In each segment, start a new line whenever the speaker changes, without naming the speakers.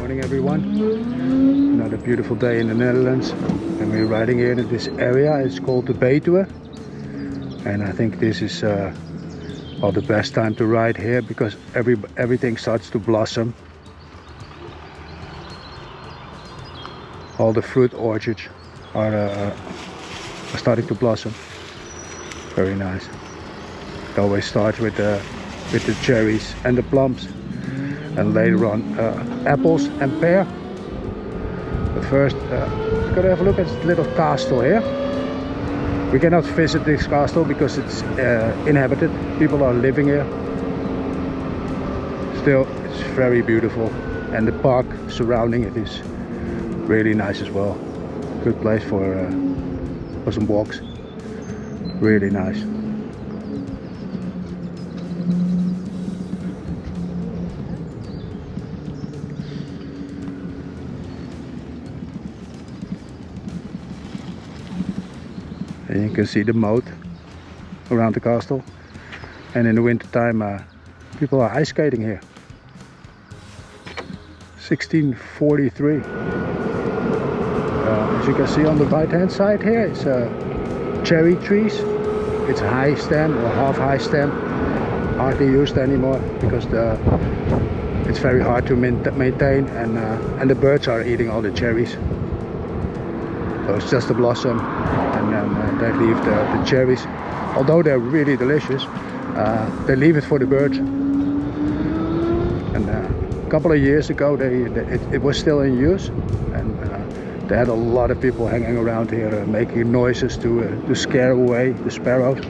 morning everyone. Another beautiful day in the Netherlands, and we're riding here in this area. It's called the Betuwe, and I think this is the best time to ride here because everything starts to blossom. All the fruit orchards are starting to blossom. Very nice. It always starts with the cherries and the plums, and later on apples and pear. But first, we're gonna have a look at this little castle here. We cannot visit this castle because it's inhabited. People are living here. Still, it's very beautiful, and the park surrounding it is really nice as well. Good place for some walks. Really nice. And you can see the moat around the castle. And in the winter time, people are ice skating here. 1643. As you can see on the right hand side here, it's cherry trees. It's high stem or half high stem. Hardly used anymore because it's very hard to maintain, and the birds are eating all the cherries. So it's just a blossom, and then they leave the cherries. Although they're really delicious, they leave it for the birds. And a couple of years ago, it was still in use, and they had a lot of people hanging around here making noises to scare away the sparrows.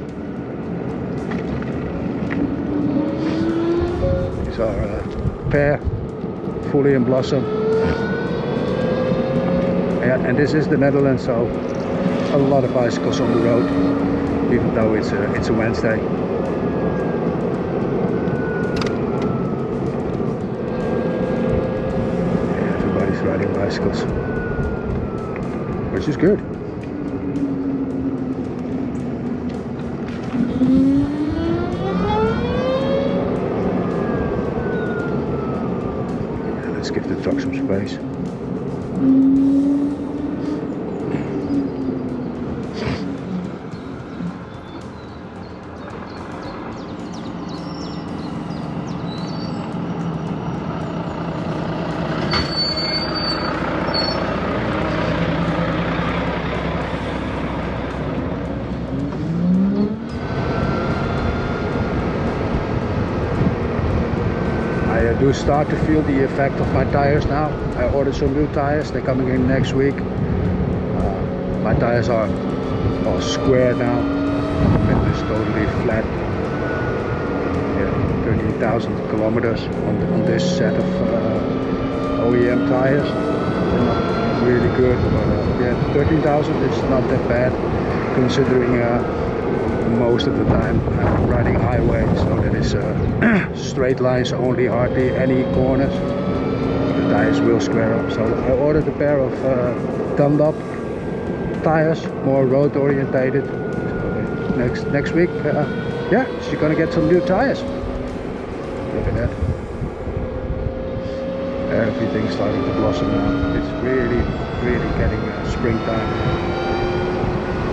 These are pear, fully in blossom. Yeah, and this is the Netherlands, so a lot of bicycles on the road, even though it's a Wednesday. Yeah, everybody's riding bicycles, which is good. Yeah, let's give the truck some space. I do start to feel the effect of my tires now. I ordered some new tires, they're coming in next week. My tires are all square now, and it's totally flat. Yeah, 13,000 kilometers on this set of OEM tires. They're not really good, but yeah, 13,000 is not that bad, considering most of the time riding highway, so that is straight lines only, hardly any corners. The tires will square up. So I ordered a pair of Dunlop tires, more road orientated. So next week, yeah, she's gonna get some new tires. Look at that. Everything's starting to blossom now. It's really getting springtime.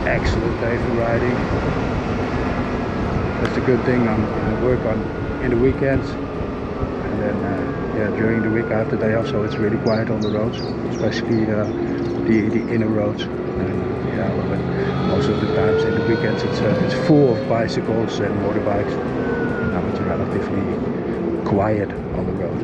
Excellent day for riding. That's a good thing. I'm going to work in the weekends, and then yeah, during the week I have the day off, so it's really quiet on the roads, especially the inner roads. And yeah, but most of the times in the weekends it's full of bicycles and motorbikes. Now it's relatively quiet on the road.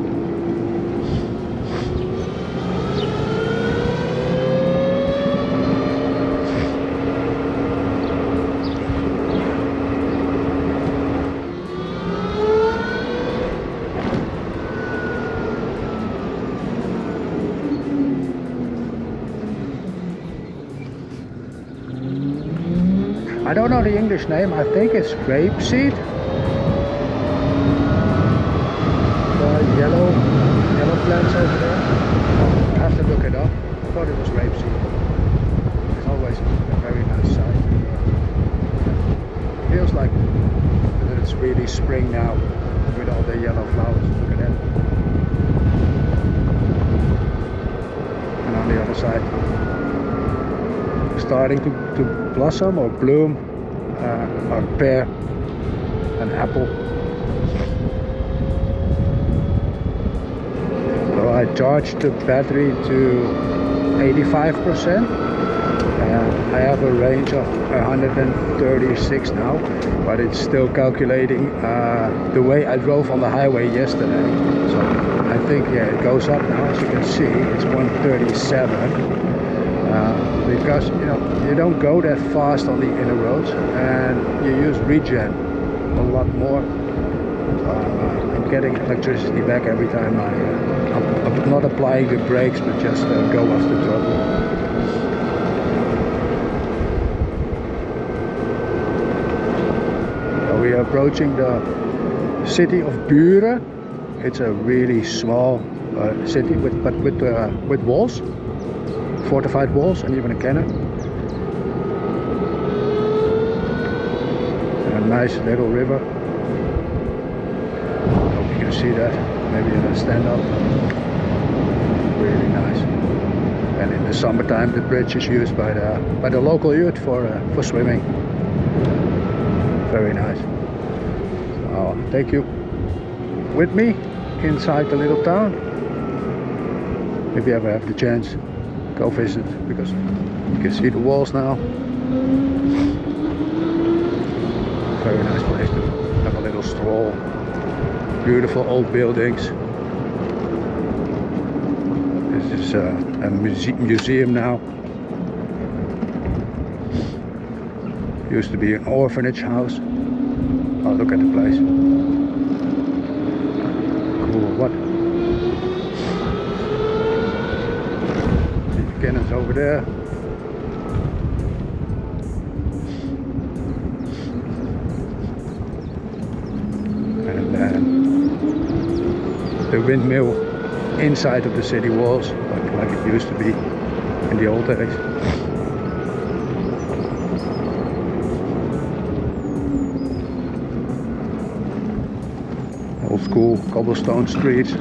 I don't know the English name. I think it's rapeseed. The yellow plants over there. I have to look it up. I thought it was rapeseed. It's always a very nice sight. Feels like that it's really spring now with all the yellow flowers. Look at that. on the other side. Starting to blossom or bloom are pear and apple. So I charged the battery to 85%. I have a range of 136 now, but it's still calculating the way I drove on the highway yesterday. So I think, yeah, it goes up now. As you can see, it's 137. Because you don't go that fast on the inner roads, and you use regen a lot more. I'm getting electricity back every time I'm not applying the brakes, but just go off the throttle. We are approaching the city of Buren. It's a really small city with walls, fortified walls, and even a cannon. And a nice little river. Hope you can see that. Maybe in a stand up. Really nice. And in the summertime, the bridge is used by the local youth for swimming. Very nice. I'll take you with me inside the little town. If you ever have the chance, go visit, because you can see the walls now. Very nice place to have a little stroll. Beautiful old buildings. This is a museum now. Used to be an orphanage house. Oh, look at the place. Cool, what? See the cannons over there. And then the windmill inside of the city walls, like it used to be in the old days. Old school cobblestone streets.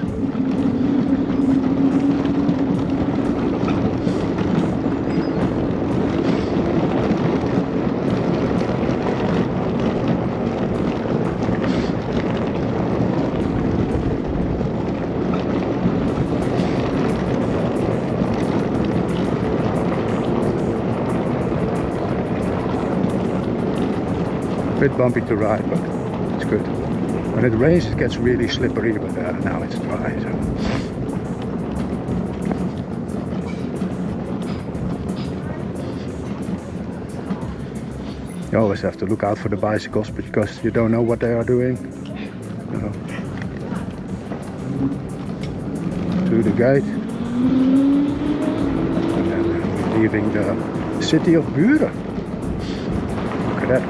A bit bumpy to ride, but it's good. When it rains, it gets really slippery, but now it's dry. So. You always have to look out for the bicycles, because you don't know what they are doing. Through the gate, and then we're leaving the city of Buren. Look at that.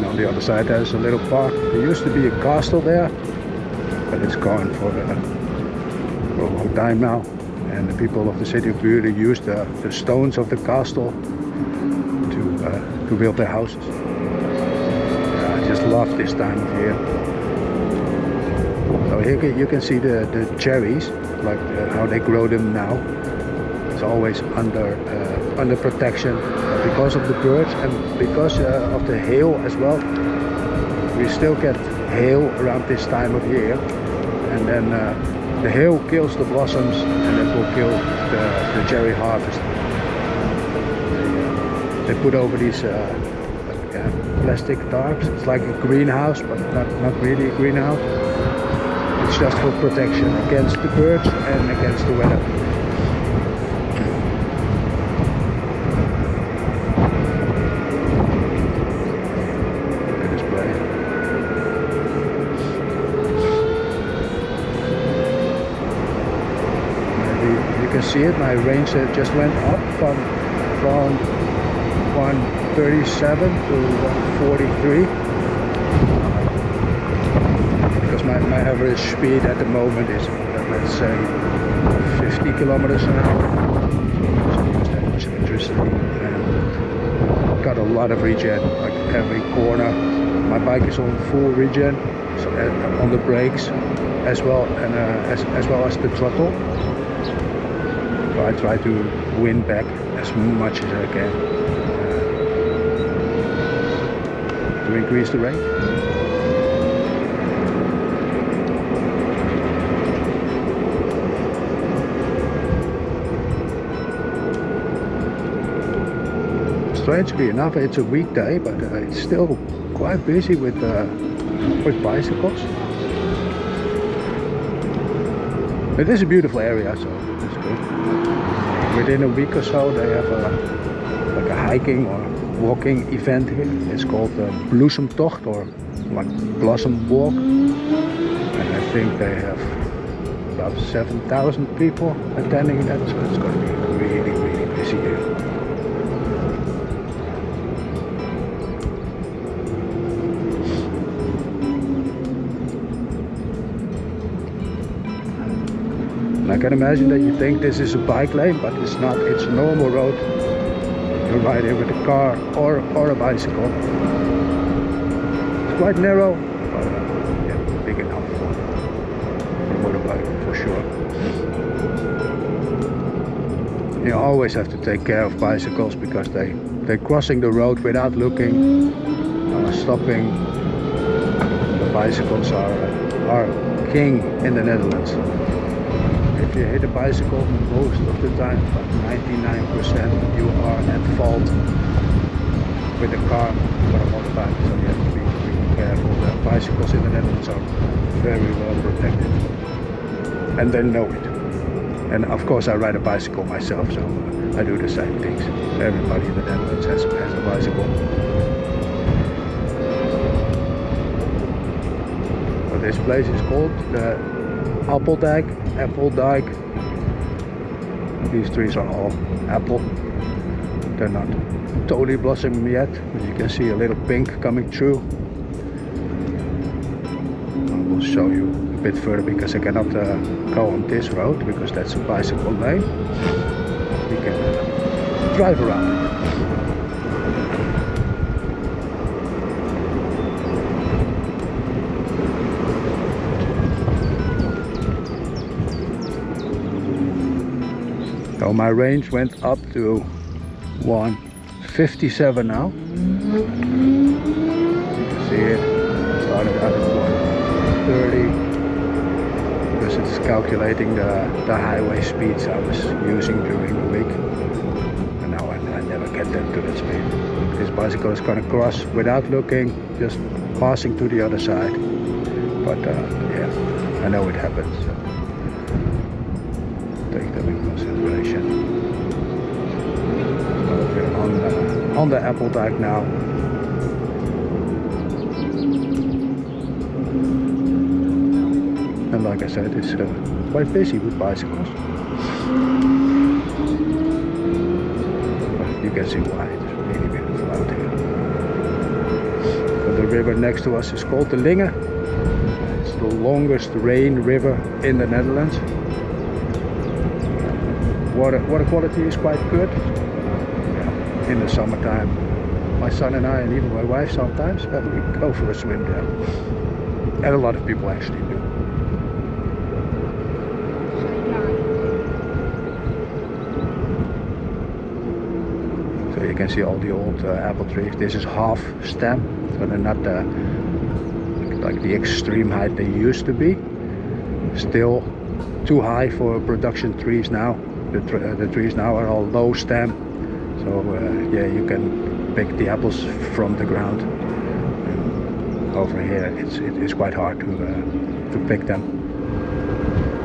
On the other side there's a little park. There used to be a castle there, but it's gone for a long time now. And the people of the city of Buren used the stones of the castle to build their houses. I just love this time of year. So here you can see the cherries, like how they grow them now. It's always under protection. Because of the birds and because of the hail as well. We still get hail around this time of year, and then the hail kills the blossoms, and it will kill the cherry harvest. They put over these plastic tarps. It's like a greenhouse, but not really a greenhouse. It's just for protection against the birds and against the weather. You can see it, my range just went up from 137 to 143, because my average speed at the moment is, let's say, 50 kilometers an hour. So I use that much electricity, and got a lot of regen, like every corner. My bike is on full regen, on the brakes as well, and as well as the throttle. So I try to win back as much as I can to increase the range. Strangely enough, it's a weekday, but it's still quite busy with bicycles. It is a beautiful area, so it's good. Within a week or so, they have like a hiking or walking event here. It's called Bloesemtocht, or like Blossom Walk, and I think they have about 7,000 people attending that, so it's going to be really, really busy here. I can imagine that you think this is a bike lane, but it's not. It's a normal road. You ride here with a car or a bicycle. It's quite narrow, but yeah, big enough for a motorbike for sure. You always have to take care of bicycles because they're crossing the road without looking, stopping. The bicycles are king in the Netherlands. If you hit a bicycle, most of the time, about 99%, you are at fault with a car or a motorbike, so you have to be careful. The bicycles in the Netherlands are very well protected, and they know it. And of course I ride a bicycle myself, so I do the same things. Everybody in the Netherlands has a bicycle. So this place is called the Appeldijk. These trees are all apple. They're not totally blossoming yet, but you can see a little pink coming through. I will show you a bit further because I cannot go on this road because that's a bicycle lane. We can drive around it. So my range went up to 157 now. You can see it. Started out at 130 because it's calculating the highway speeds I was using during the week. And now I never get that to that speed. This bicycle is going to cross without looking, just passing to the other side. But yeah, I know it happens. So take them in consideration. So we're on the Appeldijk now. And like I said, it's quite busy with bicycles. But you can see why. It's really beautiful out here. But the river next to us is called the Linge. It's the longest rain river in the Netherlands. Water quality is quite good. Yeah, in the summertime, my son and I, and even my wife sometimes, we go for a swim there. And a lot of people actually do. So you can see all the old apple trees. This is half stem, so they're not like the extreme height they used to be. Still too high for production trees now. The trees now are all low stem, so yeah, you can pick the apples from the ground. And over here, it is quite hard to pick them.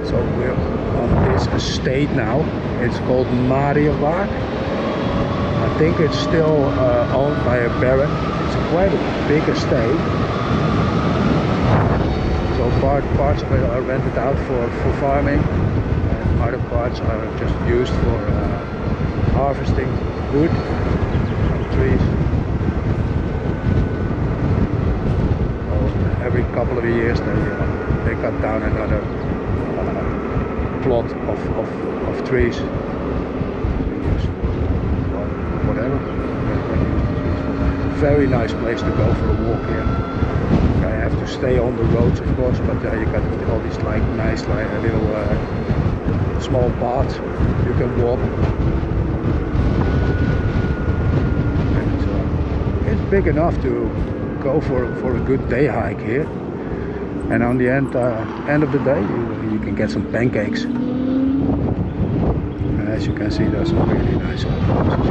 So we're on this estate now. It's called Mariënwaard. I think it's still owned by a baron. It's quite a big estate. So parts of it are rented out for farming. Other parts are just used for harvesting wood from trees. So every couple of years they cut down another plot of trees. Whatever. Very nice place to go for a walk here. I have to stay on the roads, of course, but you got all these like nice little small paths you can walk. And it's big enough to go for a good day hike here. And on the end of the day, you can get some pancakes. And as you can see, there's some really nice old houses.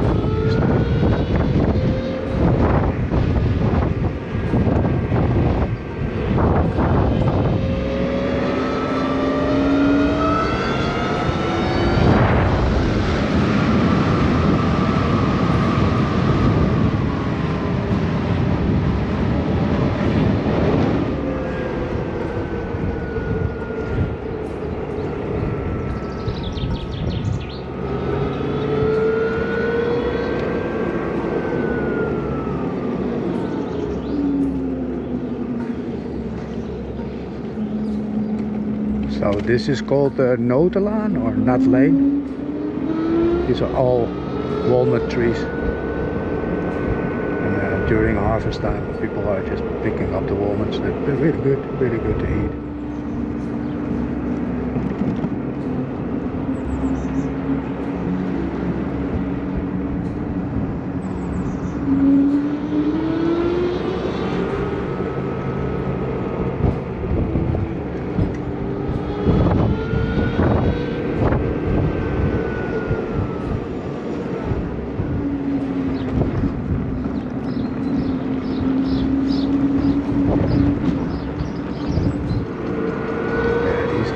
So this is called Notelaan or Nut Lane. These are all walnut trees. And during harvest time, people are just picking up the walnuts. They're really good to eat.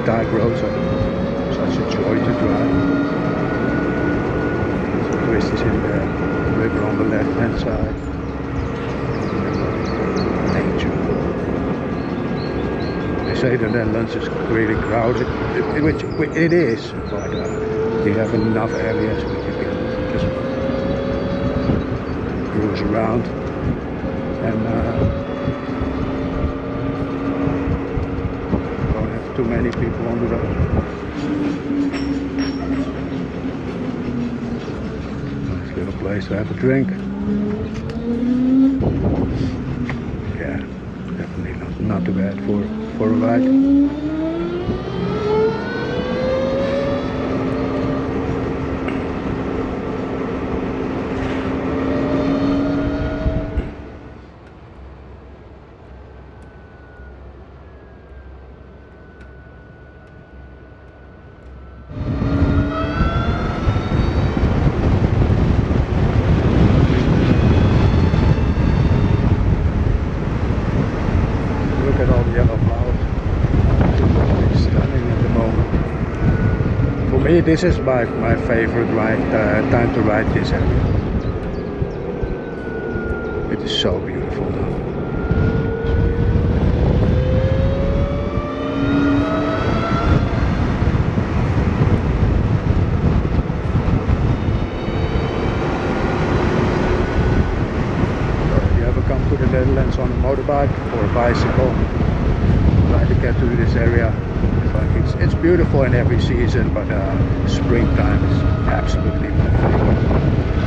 Dark roads are such a joy to drive. Some twists in the river on the left hand side. Nature. They say the Netherlands is really crowded, which it is, but you have enough areas where you can just cruise around and too many people on the road. Nice little place to have a drink. Yeah, definitely not too bad for a ride. Look at all the yellow flowers. It's stunning at the moment. For me, this is my favorite time to ride this area. It is so beautiful now. Come to the Netherlands on a motorbike or a bicycle, try to get to this area. It's beautiful in every season, but springtime is absolutely my favorite.